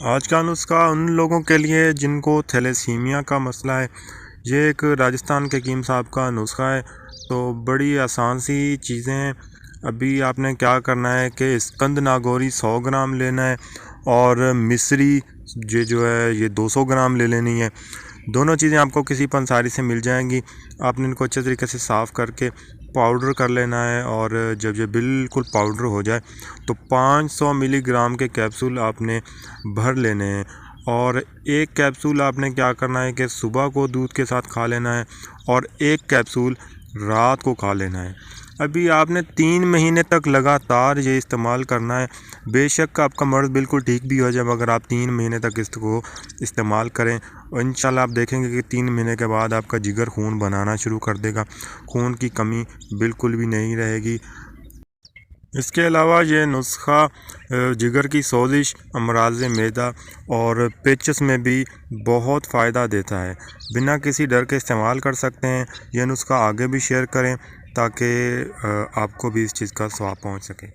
आज का नुस्खा उन लोगों के लिए जिनको थैलेसीमिया का मसला है। ये एक राजस्थान के हकीम साहब का नुस्खा है। तो बड़ी आसान सी चीज़ें हैं। अभी आपने क्या करना है कि स्कंद नागौरी 100 ग्राम लेना है और मिश्री ये जो है ये 200 ग्राम ले लेनी है। दोनों चीज़ें आपको किसी पंसारी से मिल जाएंगी। आपने इनको अच्छे तरीके से साफ़ करके पाउडर कर लेना है और जब ये बिल्कुल पाउडर हो जाए तो 500 मिलीग्राम के कैप्सूल आपने भर लेने हैं। और एक कैप्सूल आपने क्या करना है कि सुबह को दूध के साथ खा लेना है और एक कैप्सूल रात को खा लेना है। अभी आपने 3 महीने तक लगातार ये इस्तेमाल करना है। बेशक आपका मर्ज़ बिल्कुल ठीक भी हो जाए मगर आप 3 महीने तक इसको इस्तेमाल करें और इंशाल्लाह आप देखेंगे कि 3 महीने के बाद आपका जिगर खून बनाना शुरू कर देगा। खून की कमी बिल्कुल भी नहीं रहेगी। इसके अलावा ये नुस्खा जिगर की सोजिश, अमराज़ मैदा और पेचिश में भी बहुत फ़ायदा देता है। बिना किसी डर के इस्तेमाल कर सकते हैं। यह नुस्खा आगे भी शेयर करें ताकि आपको भी इस चीज़ का स्वाब पहुंच सके।